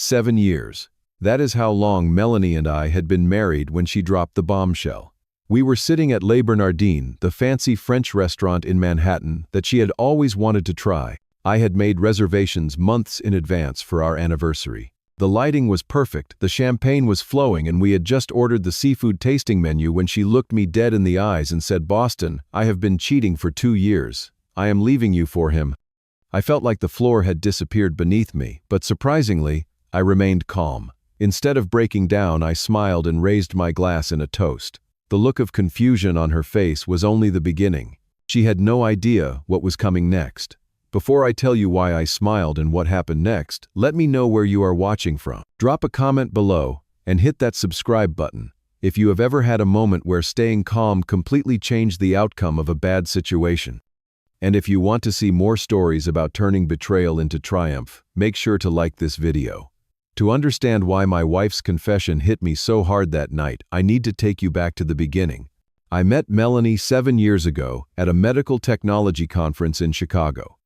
7 years. That is how long Melanie and I had been married when she dropped the bombshell. We were sitting at Les Bernardines, the fancy French restaurant in Manhattan that she had always wanted to try. I had made reservations months in advance for our anniversary. The lighting was perfect, the champagne was flowing, and we had just ordered the seafood tasting menu when she looked me dead in the eyes and said, "Boston, I have been cheating for 2 years. I am leaving you for him." I felt like the floor had disappeared beneath me, but surprisingly, I remained calm. Instead of breaking down, I smiled and raised my glass in a toast. The look of confusion on her face was only the beginning. She had no idea what was coming next. Before I tell you why I smiled and what happened next, let me know where you are watching from. Drop a comment below and hit that subscribe button if you have ever had a moment where staying calm completely changed the outcome of a bad situation. And if you want to see more stories about turning betrayal into triumph, make sure to like this video. To understand why my wife's confession hit me so hard that night, I need to take you back to the beginning. I met Melanie 7 years ago at a medical technology conference in Chicago.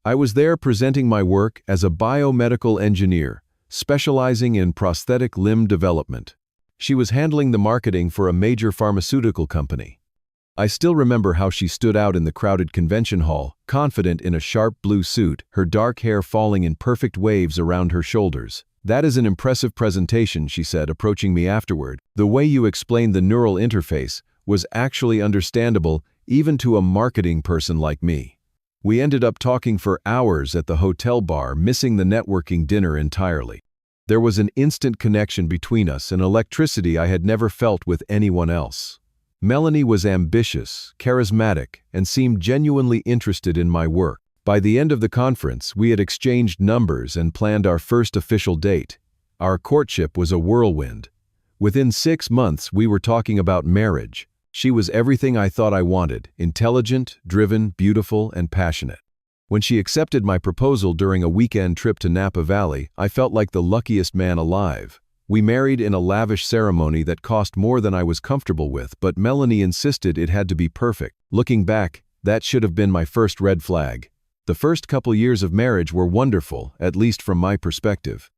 I was there presenting my work as a biomedical engineer, specializing in prosthetic limb development. She was handling the marketing for a major pharmaceutical company. I still remember how she stood out in the crowded convention hall, confident in a sharp blue suit, her dark hair falling in perfect waves around her shoulders. "That is an impressive presentation," she said, approaching me afterward. "The way you explained the neural interface was actually understandable even to a marketing person like me." We ended up talking for hours at the hotel bar, missing the networking dinner entirely. There was an instant connection between us, an electricity I had never felt with anyone else. Melanie was ambitious, charismatic, and seemed genuinely interested in my work. By the end of the conference, we had exchanged numbers and planned our first official date. Our courtship was a whirlwind. Within 6 months, we were talking about marriage. She was everything I thought I wanted: intelligent, driven, beautiful, and passionate. When she accepted my proposal during a weekend trip to Napa Valley, I felt like the luckiest man alive. We married in a lavish ceremony that cost more than I was comfortable with, but Melanie insisted it had to be perfect. Looking back, that should have been my first red flag. The first couple years of marriage were wonderful, at least from my perspective.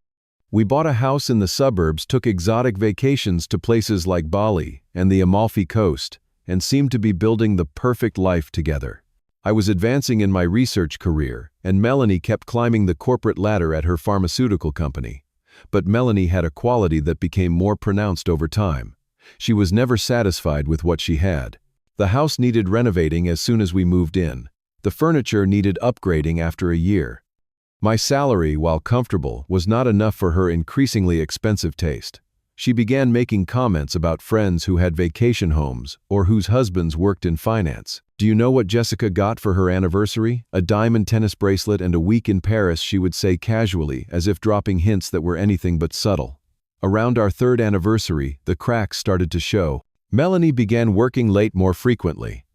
We bought a house in the suburbs, took exotic vacations to places like Bali and the Amalfi Coast, and seemed to be building the perfect life together. I was advancing in my research career, and Melanie kept climbing the corporate ladder at her pharmaceutical company. But Melanie had a quality that became more pronounced over time. She was never satisfied with what she had. The house needed renovating as soon as we moved in. The furniture needed upgrading after a year. My salary, while comfortable, was not enough for her increasingly expensive taste. She began making comments about friends who had vacation homes or whose husbands worked in finance. "Do you know what Jessica got for her anniversary? A diamond tennis bracelet and a week in Paris," she would say casually, as if dropping hints that were anything but subtle. Around our 3rd anniversary, the cracks started to show. Melanie began working late more frequently.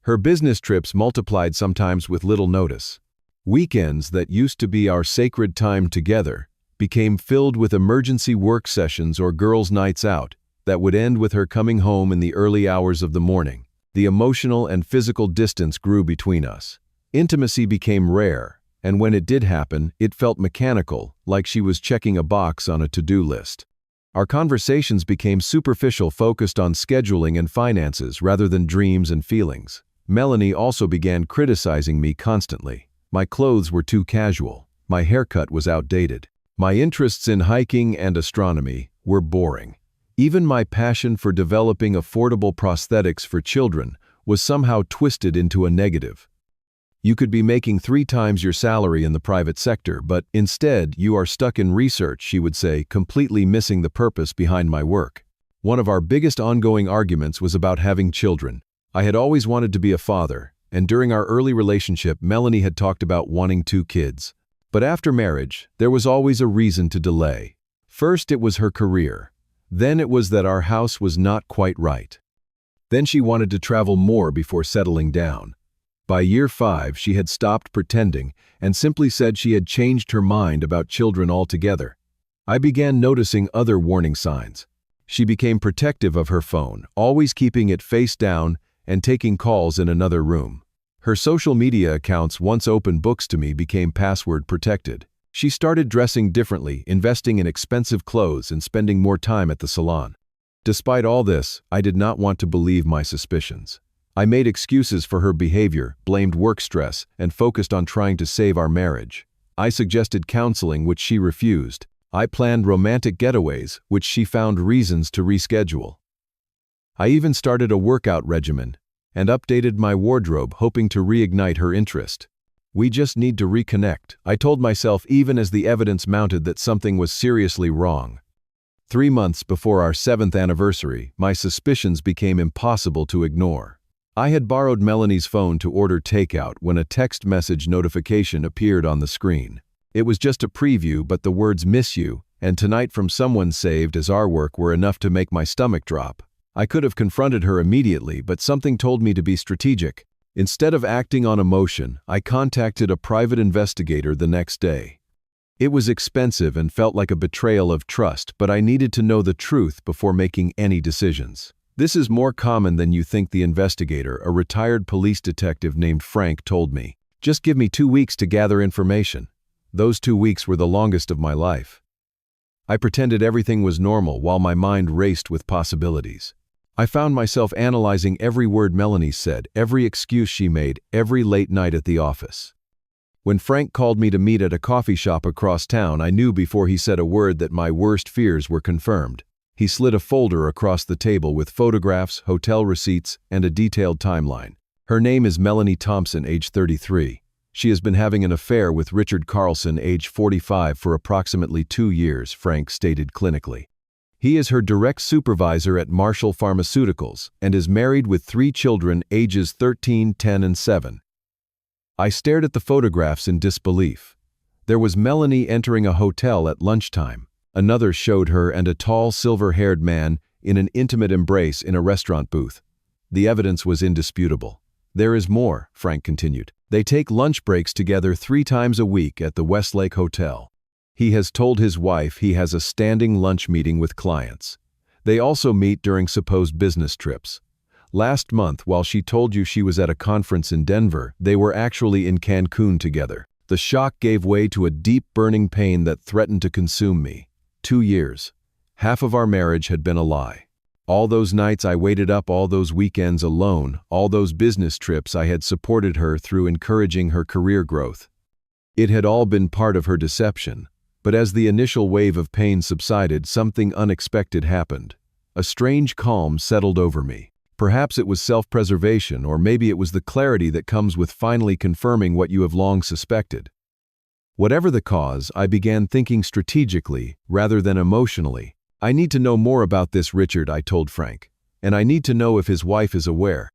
Her business trips multiplied, sometimes with little notice. Weekends that used to be our sacred time together became filled with emergency work sessions or girls' nights out that would end with her coming home in the early hours of the morning. The emotional and physical distance grew between us. Intimacy became rare, and when it did happen, it felt mechanical, like she was checking a box on a to-do list. Our conversations became superficial, focused on scheduling and finances rather than dreams and feelings. Melanie also began criticizing me constantly. My clothes were too casual. My haircut was outdated. My interests in hiking and astronomy were boring. Even my passion for developing affordable prosthetics for children was somehow twisted into a negative. "You could be making 3 times your salary in the private sector, but instead you are stuck in research," she would say, completely missing the purpose behind my work. One of our biggest ongoing arguments was about having children. I had always wanted to be a father, and during our early relationship, Melanie had talked about wanting 2 kids. But after marriage, there was always a reason to delay. First, it was her career. Then it was that our house was not quite right. Then she wanted to travel more before settling down. By year 5, she had stopped pretending and simply said she had changed her mind about children altogether. I began noticing other warning signs. She became protective of her phone, always keeping it face down and taking calls in another room. Her social media accounts, once open books to me, became password protected. She started dressing differently, investing in expensive clothes and spending more time at the salon. Despite all this, I did not want to believe my suspicions. I made excuses for her behavior, blamed work stress, and focused on trying to save our marriage. I suggested counseling, which she refused. I planned romantic getaways, which she found reasons to reschedule. I even started a workout regimen and updated my wardrobe, hoping to reignite her interest. We just need to reconnect, I told myself, even as the evidence mounted that something was seriously wrong. 3 months before our 7th anniversary, my suspicions became impossible to ignore. I had borrowed Melanie's phone to order takeout when a text message notification appeared on the screen. It was just a preview, but the words "miss you" and "tonight" from someone saved as our work were enough to make my stomach drop. I could have confronted her immediately, but something told me to be strategic. Instead of acting on emotion, I contacted a private investigator the next day. It was expensive and felt like a betrayal of trust, but I needed to know the truth before making any decisions. "This is more common than you think," the investigator, a retired police detective named Frank, told me. "Just give me 2 weeks to gather information." Those 2 weeks were the longest of my life. I pretended everything was normal while my mind raced with possibilities. I found myself analyzing every word Melanie said, every excuse she made, every late night at the office. When Frank called me to meet at a coffee shop across town, I knew before he said a word that my worst fears were confirmed. He slid a folder across the table with photographs, hotel receipts, and a detailed timeline. "Her name is Melanie Thompson, age 33. She has been having an affair with Richard Carlson, age 45, for approximately 2 years," Frank stated clinically. "He is her direct supervisor at Marshall Pharmaceuticals and is married with 3 children, ages 13, 10, and 7. I stared at the photographs in disbelief. There was Melanie entering a hotel at lunchtime. Another showed her and a tall, silver-haired man in an intimate embrace in a restaurant booth. The evidence was indisputable. "There is more," Frank continued. "They take lunch breaks together 3 times a week at the Westlake Hotel. He has told his wife he has a standing lunch meeting with clients. They also meet during supposed business trips. Last month, while she told you she was at a conference in Denver, they were actually in Cancun together." The shock gave way to a deep, burning pain that threatened to consume me. 2 years. Half of our marriage had been a lie. All those nights I waited up, all those weekends alone, all those business trips I had supported her through, encouraging her career growth. It had all been part of her deception. But as the initial wave of pain subsided, something unexpected happened. A strange calm settled over me. Perhaps it was self-preservation, or maybe it was the clarity that comes with finally confirming what you have long suspected. Whatever the cause, I began thinking strategically rather than emotionally. "I need to know more about this Richard," I told Frank. "And I need to know if his wife is aware."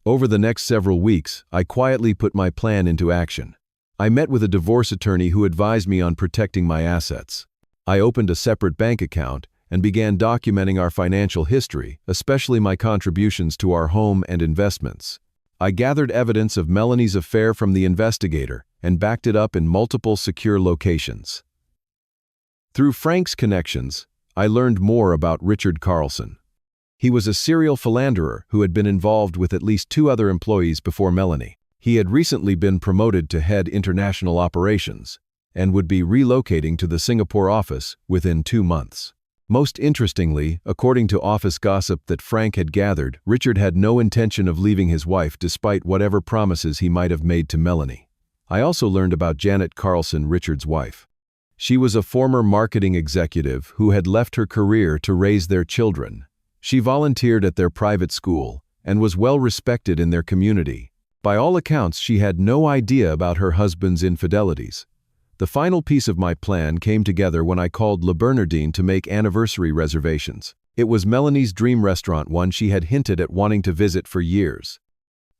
Over the next several weeks, I quietly put my plan into action. I met with a divorce attorney who advised me on protecting my assets. I opened a separate bank account and began documenting our financial history, especially my contributions to our home and investments. I gathered evidence of Melanie's affair from the investigator and backed it up in multiple secure locations. Through Frank's connections, I learned more about Richard Carlson. He was a serial philanderer who had been involved with at least 2 other employees before Melanie. He had recently been promoted to head international operations and would be relocating to the Singapore office within 2 months. Most interestingly, according to office gossip that Frank had gathered, Richard had no intention of leaving his wife despite whatever promises he might have made to Melanie. I also learned about Janet Carlson, Richard's wife. She was a former marketing executive who had left her career to raise their children. She volunteered at their private school and was well respected in their community. By all accounts, she had no idea about her husband's infidelities. The final piece of my plan came together when I called Le Bernardin to make anniversary reservations. It was Melanie's dream restaurant, one she had hinted at wanting to visit for years.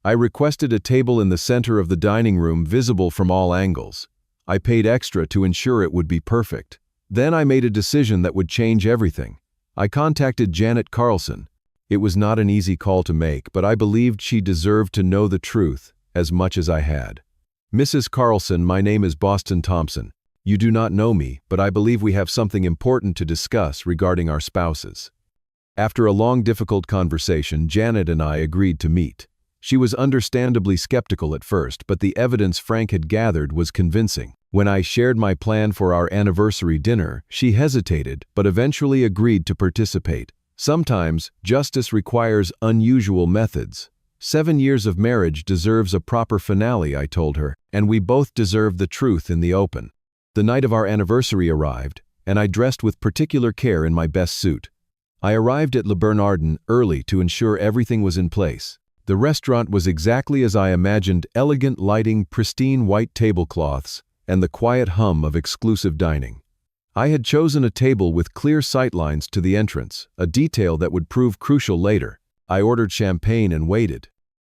I requested a table in the center of the dining room, visible from all angles. I paid extra to ensure it would be perfect. Then I made a decision that would change everything. I contacted Janet Carlson. It was not an easy call to make, but I believed she deserved to know the truth as much as I had. "Mrs. Carlson, my name is Boston Thompson. You do not know me, but I believe we have something important to discuss regarding our spouses." After a long, difficult conversation, Janet and I agreed to meet. She was understandably skeptical at first, but the evidence Frank had gathered was convincing. When I shared my plan for our anniversary dinner, she hesitated but eventually agreed to participate. Sometimes, justice requires unusual methods. 7 years of marriage deserves a proper finale, I told her, and we both deserve the truth in the open. The night of our anniversary arrived, and I dressed with particular care in my best suit. I arrived at Le Bernardin early to ensure everything was in place. The restaurant was exactly as I imagined: elegant lighting, pristine white tablecloths, and the quiet hum of exclusive dining. I had chosen a table with clear sightlines to the entrance, a detail that would prove crucial later. I ordered champagne and waited.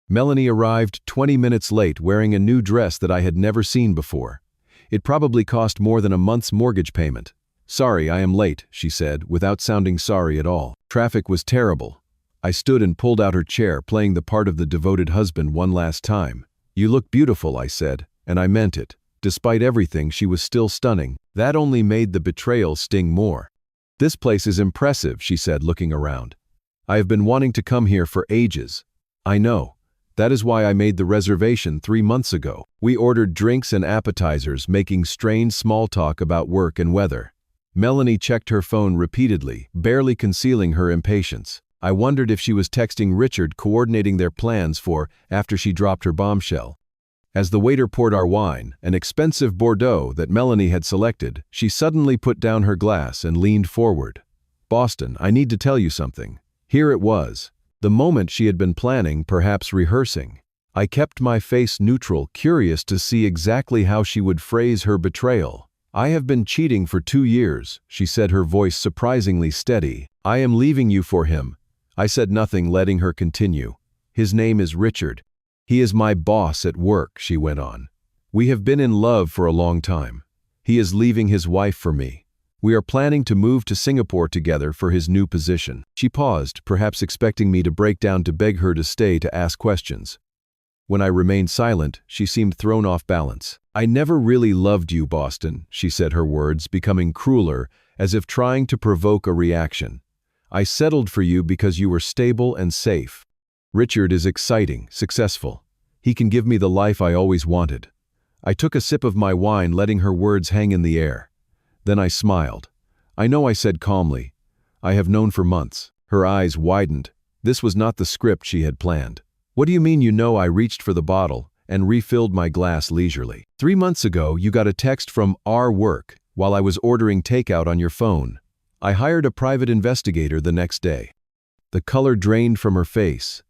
Melanie arrived 20 minutes late wearing a new dress that I had never seen before. It probably cost more than a month's mortgage payment. "Sorry, I am late," she said, without sounding sorry at all. Traffic was terrible. I stood and pulled out her chair, playing the part of the devoted husband one last time. "You look beautiful," I said, and I meant it. Despite everything, she was still stunning. That only made the betrayal sting more. "This place is impressive," she said, looking around. "I have been wanting to come here for ages." "I know. That is why I made the reservation 3 months ago." We ordered drinks and appetizers, making strained small talk about work and weather. Melanie checked her phone repeatedly, barely concealing her impatience. I wondered if she was texting Richard, coordinating their plans for after she dropped her bombshell. As the waiter poured our wine, an expensive Bordeaux that Melanie had selected, she suddenly put down her glass and leaned forward. "Boston, I need to tell you something." Here it was, the moment she had been planning, perhaps rehearsing. I kept my face neutral, curious to see exactly how she would phrase her betrayal. "I have been cheating for 2 years," she said, her voice surprisingly steady. "I am leaving you for him." I said nothing, letting her continue. "His name is Richard. He is my boss at work," she went on. "We have been in love for a long time. He is leaving his wife for me. We are planning to move to Singapore together for his new position." She paused, perhaps expecting me to break down to beg her to stay to ask questions. When I remained silent, she seemed thrown off balance. "I never really loved you, Boston," she said, her words becoming crueler, as if trying to provoke a reaction. "I settled for you because you were stable and safe. Richard is exciting, successful. He can give me the life I always wanted." I took a sip of my wine, letting her words hang in the air. Then I smiled. "I know," I said calmly. "I have known for months." Her eyes widened. This was not the script she had planned. "What do you mean you know?" I reached for the bottle and refilled my glass leisurely. 3 months ago, you got a text from our work while I was ordering takeout on your phone. I hired a private investigator the next day." The color drained from her face.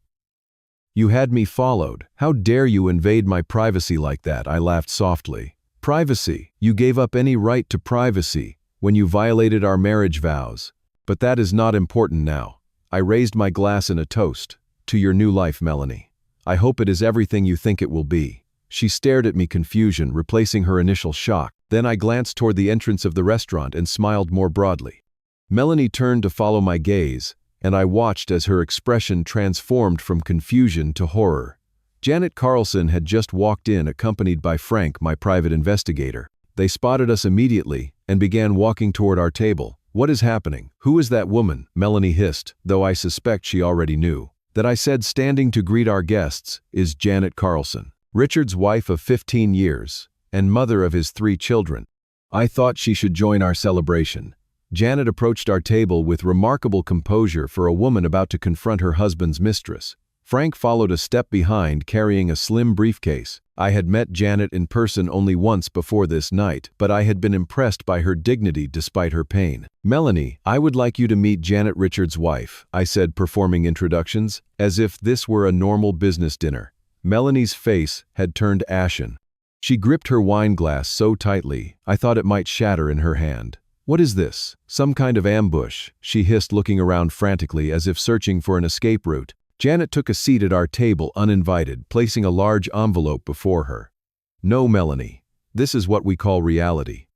"You had me followed. How dare you invade my privacy like that?" I laughed softly. "Privacy? You gave up any right to privacy when you violated our marriage vows. But that is not important now." I raised my glass in a toast. "To your new life, Melanie. I hope it is everything you think it will be." She stared at me, confusion replacing her initial shock. Then I glanced toward the entrance of the restaurant and smiled more broadly. Melanie turned to follow my gaze, and I watched as her expression transformed from confusion to horror. Janet Carlson had just walked in, accompanied by Frank, my private investigator. They spotted us immediately and began walking toward our table. "What is happening? Who is that woman?" Melanie hissed, though I suspect she already knew. That I said, standing to greet our guests, is Janet Carlson, Richard's wife of 15 years, and mother of his 3 children. I thought she should join our celebration. Janet approached our table with remarkable composure for a woman about to confront her husband's mistress. Frank followed a step behind, carrying a slim briefcase. I had met Janet in person only once before this night, but I had been impressed by her dignity despite her pain. "Melanie, I would like you to meet Janet, Richard's wife," I said, performing introductions, as if this were a normal business dinner. Melanie's face had turned ashen. She gripped her wine glass so tightly, I thought it might shatter in her hand. "What is this? Some kind of ambush?" she hissed, looking around frantically as if searching for an escape route. Janet took a seat at our table uninvited, placing a large envelope before her. "No, Melanie. This is what we call reality."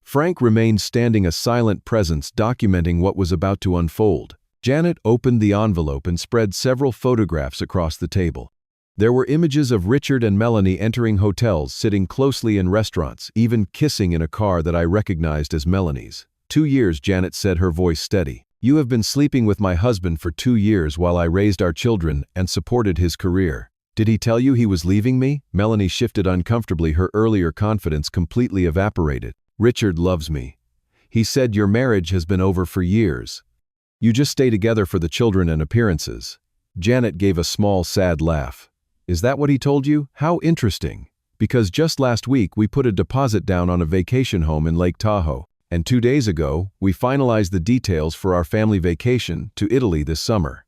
Frank remained standing, a silent presence documenting what was about to unfold. Janet opened the envelope and spread several photographs across the table. There were images of Richard and Melanie entering hotels, sitting closely in restaurants, even kissing in a car that I recognized as Melanie's. 2 years, Janet said, her voice steady. "You have been sleeping with my husband for 2 years while I raised our children and supported his career. Did he tell you he was leaving me? Melanie shifted uncomfortably, her earlier confidence completely evaporated. Richard loves me. He said your marriage has been over for years. You just stay together for the children and appearances. Janet gave a small, sad laugh. Is that what he told you? How interesting. Because just last week we put a deposit down on a vacation home in Lake Tahoe, and 2 days ago we finalized the details for our family vacation to Italy this summer.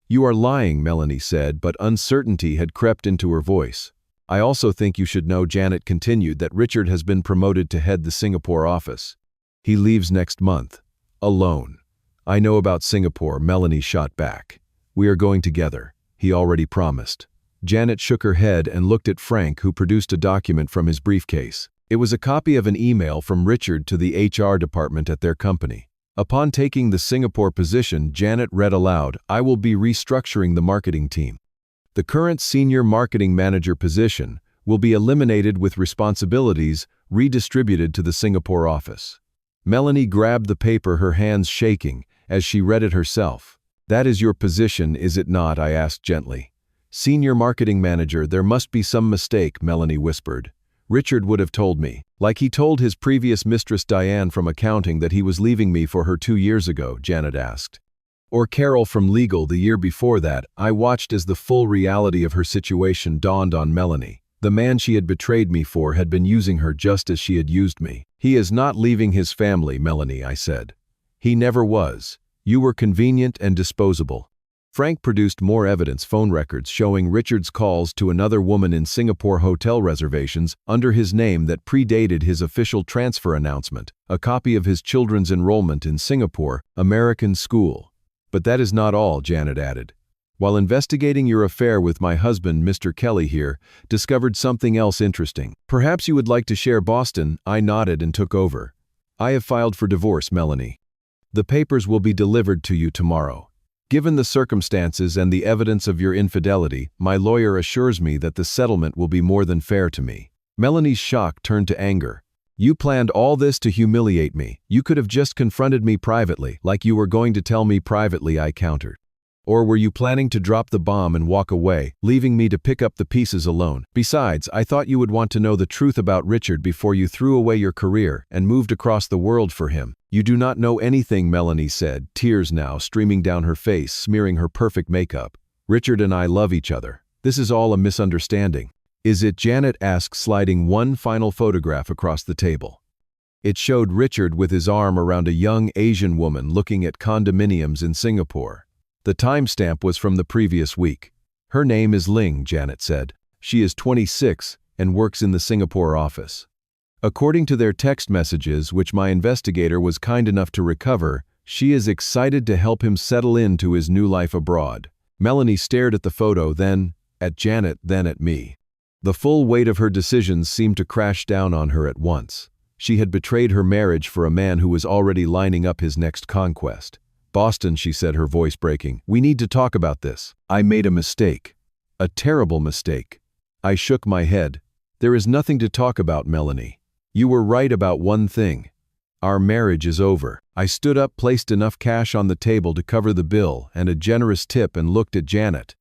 You are lying, Melanie said, but uncertainty had crept into her voice. I also think you should know, Janet continued, that Richard has been promoted to head the Singapore office. He leaves next month. Alone. I know about Singapore, Melanie shot back. We are going together. He already promised. Janet shook her head and looked at Frank, who produced a document from his briefcase. It was a copy of an email from Richard to the HR department at their company. Upon taking the Singapore position, Janet read aloud, I will be restructuring the marketing team. The current senior marketing manager position will be eliminated with responsibilities redistributed to the Singapore office. Melanie grabbed the paper, her hands shaking, as she read it herself. That is your position, is it not? I asked gently. Senior marketing manager, there must be some mistake, Melanie whispered. Richard would have told me, like he told his previous mistress Diane from accounting that he was leaving me for her 2 years ago, Janet asked. Or Carol from legal the year before that. I watched as the full reality of her situation dawned on Melanie. The man she had betrayed me for had been using her just as she had used me. He is not leaving his family, Melanie, I said. He never was. You were convenient and disposable. Frank produced more evidence, phone records showing Richard's calls to another woman in Singapore, hotel reservations under his name that predated his official transfer announcement, a copy of his children's enrollment in Singapore American school. But that is not all, Janet added. While investigating your affair with my husband, Mr. Kelly here, discovered something else interesting. Perhaps you would like to share, Boston. I nodded and took over. I have filed for divorce, Melanie. The papers will be delivered to you tomorrow. Given the circumstances and the evidence of your infidelity, my lawyer assures me that the settlement will be more than fair to me. Melanie's shock turned to anger. You planned all this to humiliate me. You could have just confronted me privately, like you were going to tell me privately, I countered. Or were you planning to drop the bomb and walk away, leaving me to pick up the pieces alone? Besides, I thought you would want to know the truth about Richard before you threw away your career and moved across the world for him. You do not know anything, Melanie said, tears now streaming down her face, smearing her perfect makeup. Richard and I love each other. This is all a misunderstanding. Is it? Janet asked, sliding one final photograph across the table. It showed Richard with his arm around a young Asian woman looking at condominiums in Singapore. The timestamp was from the previous week. Her name is Ling, Janet said. She is 26 and works in the Singapore office. According to their text messages, which my investigator was kind enough to recover, she is excited to help him settle into his new life abroad. Melanie stared at the photo, then at Janet, then at me. The full weight of her decisions seemed to crash down on her at once. She had betrayed her marriage for a man who was already lining up his next conquest. Boston, she said, her voice breaking. We need to talk about this. I made a mistake. A terrible mistake. I shook my head. There is nothing to talk about, Melanie. You were right about one thing. Our marriage is over. I stood up, placed enough cash on the table to cover the bill and a generous tip, and looked at Janet.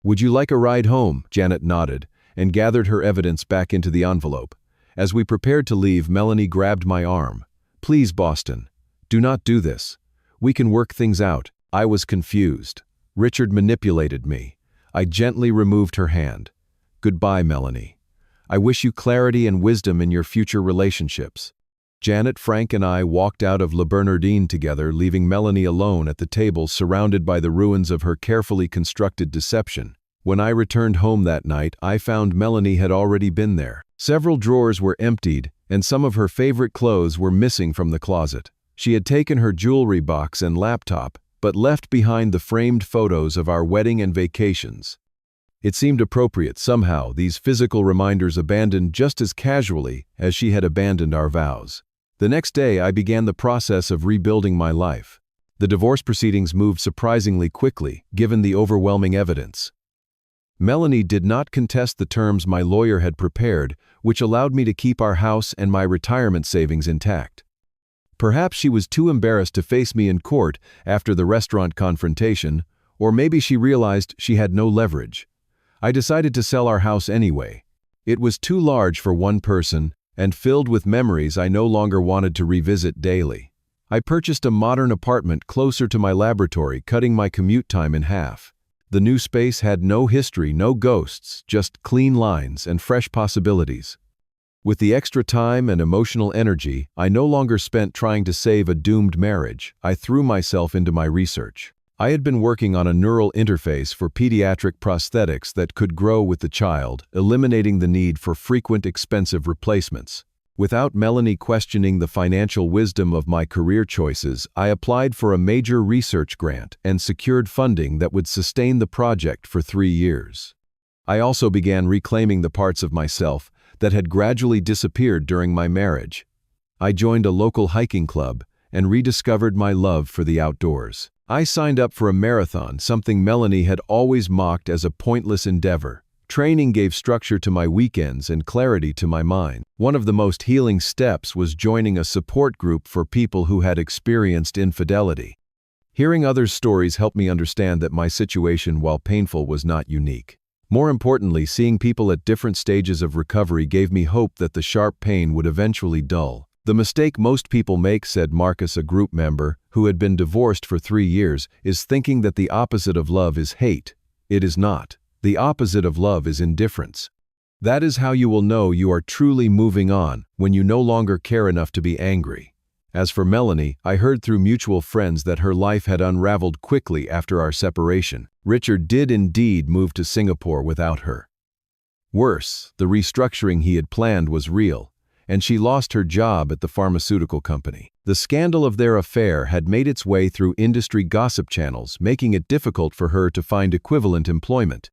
Would you like a ride home? Janet nodded and gathered her evidence back into the envelope. As we prepared to leave, Melanie grabbed my arm. Please, Boston, do not do this. We can work things out. I was confused. Richard manipulated me. I gently removed her hand. Goodbye, Melanie. I wish you clarity and wisdom in your future relationships. Janet, Frank, and I walked out of Le Bernardin together, leaving Melanie alone at the table, surrounded by the ruins of her carefully constructed deception. When I returned home that night, I found Melanie had already been there. Several drawers were emptied, and some of her favorite clothes were missing from the closet. She had taken her jewelry box and laptop, but left behind the framed photos of our wedding and vacations. It seemed appropriate, somehow, these physical reminders abandoned just as casually as she had abandoned our vows. The next day, I began the process of rebuilding my life. The divorce proceedings moved surprisingly quickly, given the overwhelming evidence. Melanie did not contest the terms my lawyer had prepared, which allowed me to keep our house and my retirement savings intact. Perhaps she was too embarrassed to face me in court after the restaurant confrontation, or maybe she realized she had no leverage. I decided to sell our house anyway. It was too large for one person and filled with memories I no longer wanted to revisit daily. I purchased a modern apartment closer to my laboratory, cutting my commute time in half. The new space had no history, no ghosts, just clean lines and fresh possibilities. With the extra time and emotional energy I no longer spent trying to save a doomed marriage, I threw myself into my research. I had been working on a neural interface for pediatric prosthetics that could grow with the child, eliminating the need for frequent expensive replacements. Without Melanie questioning the financial wisdom of my career choices, I applied for a major research grant and secured funding that would sustain the project for 3 years. I also began reclaiming the parts of myself that had gradually disappeared during my marriage. I joined a local hiking club and rediscovered my love for the outdoors. I signed up for a marathon, something Melanie had always mocked as a pointless endeavor. Training gave structure to my weekends and clarity to my mind. One of the most healing steps was joining a support group for people who had experienced infidelity. Hearing others' stories helped me understand that my situation, while painful, was not unique. More importantly, seeing people at different stages of recovery gave me hope that the sharp pain would eventually dull. "The mistake most people make," said Marcus, a group member who had been divorced for 3 years, "is thinking that the opposite of love is hate. It is not. The opposite of love is indifference. That is how you will know you are truly moving on, when you no longer care enough to be angry." As for Melanie, I heard through mutual friends that her life had unraveled quickly after our separation. Richard did indeed move to Singapore without her. Worse, the restructuring he had planned was real, and she lost her job at the pharmaceutical company. The scandal of their affair had made its way through industry gossip channels, making it difficult for her to find equivalent employment.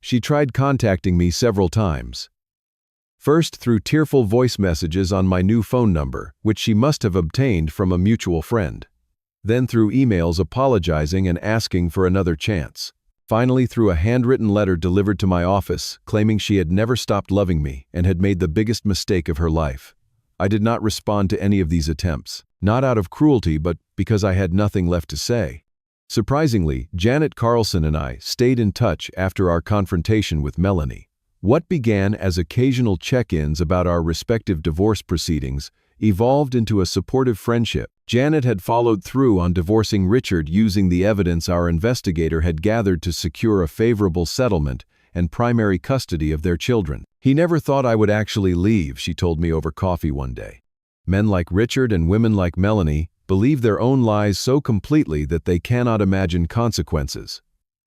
She tried contacting me several times. First through tearful voice messages on my new phone number, which she must have obtained from a mutual friend. Then through emails apologizing and asking for another chance. Finally through a handwritten letter delivered to my office, claiming she had never stopped loving me and had made the biggest mistake of her life. I did not respond to any of these attempts, not out of cruelty but because I had nothing left to say. Surprisingly, Janet Carlson and I stayed in touch after our confrontation with Melanie. What began as occasional check-ins about our respective divorce proceedings evolved into a supportive friendship. Janet had followed through on divorcing Richard using the evidence our investigator had gathered to secure a favorable settlement and primary custody of their children. "He never thought I would actually leave," she told me over coffee one day. "Men like Richard and women like Melanie believe their own lies so completely that they cannot imagine consequences."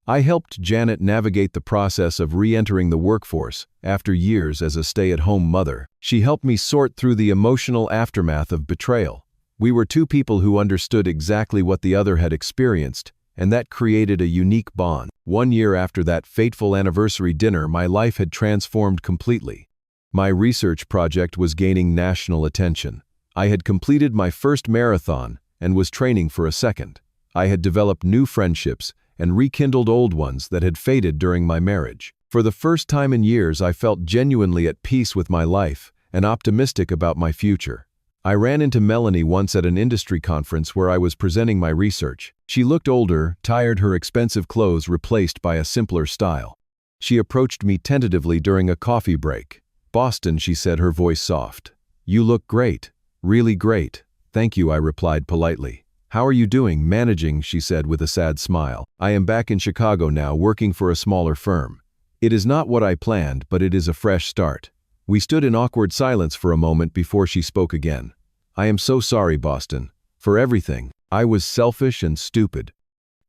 I helped Janet navigate the process of re-entering the workforce after years as a stay-at-home mother. She helped me sort through the emotional aftermath of betrayal. We were two people who understood exactly what the other had experienced, and that created a unique bond. 1 year after that fateful anniversary dinner, my life had transformed completely. My research project was gaining national attention. I had completed my first marathon and was training for a second. I had developed new friendships and rekindled old ones that had faded during my marriage. For the first time in years, I felt genuinely at peace with my life and optimistic about my future. I ran into Melanie once at an industry conference where I was presenting my research. She looked older, tired, her expensive clothes replaced by a simpler style. She approached me tentatively during a coffee break. "Boston," she said, her voice soft. "You look great. Really great." "Thank you," I replied politely. "How are you doing?" "Managing," she said with a sad smile. "I am back in Chicago now, working for a smaller firm. It is not what I planned, but it is a fresh start." We stood in awkward silence for a moment before she spoke again. "I am so sorry, Boston, for everything. I was selfish and stupid.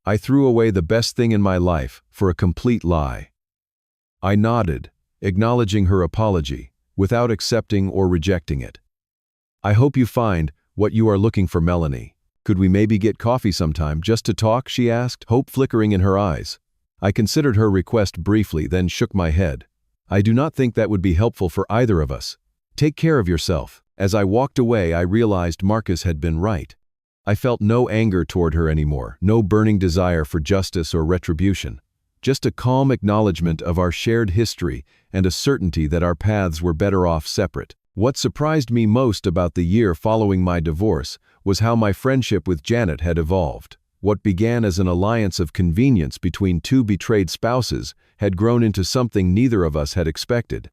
I threw away the best thing in my life for a complete lie." I nodded, acknowledging her apology, without accepting or rejecting it. "I hope you find what you are looking for, Melanie. Could we maybe get coffee sometime, just to talk?" she asked, hope flickering in her eyes. I considered her request briefly, then shook my head. "I do not think that would be helpful for either of us. Take care of yourself." As I walked away, I realized Marcus had been right. I felt no anger toward her anymore, no burning desire for justice or retribution. Just a calm acknowledgement of our shared history and a certainty that our paths were better off separate. What surprised me most about the year following my divorce was how my friendship with Janet had evolved. What began as an alliance of convenience between two betrayed spouses had grown into something neither of us had expected.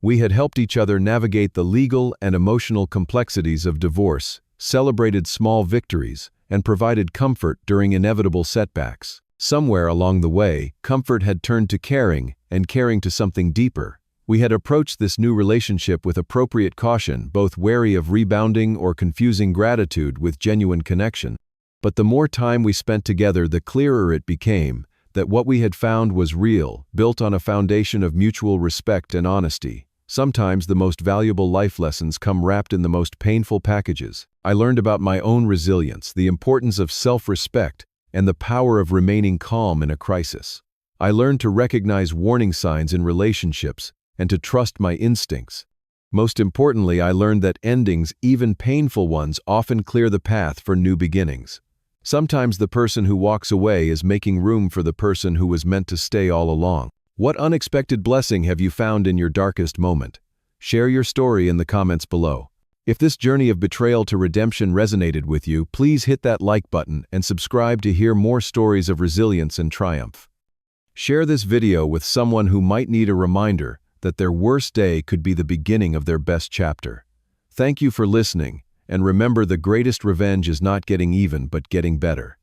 We had helped each other navigate the legal and emotional complexities of divorce, celebrated small victories, and provided comfort during inevitable setbacks. Somewhere along the way, comfort had turned to caring, and caring to something deeper. We had approached this new relationship with appropriate caution, both wary of rebounding or confusing gratitude with genuine connection. But the more time we spent together, the clearer it became that what we had found was real, built on a foundation of mutual respect and honesty. Sometimes the most valuable life lessons come wrapped in the most painful packages. I learned about my own resilience, the importance of self-respect, and the power of remaining calm in a crisis. I learned to recognize warning signs in relationships and to trust my instincts. Most importantly, I learned that endings, even painful ones, often clear the path for new beginnings. Sometimes the person who walks away is making room for the person who was meant to stay all along. What unexpected blessing have you found in your darkest moment? Share your story in the comments below. If this journey of betrayal to redemption resonated with you, please hit that like button and subscribe to hear more stories of resilience and triumph. Share this video with someone who might need a reminder that their worst day could be the beginning of their best chapter. Thank you for listening, and remember, the greatest revenge is not getting even but getting better.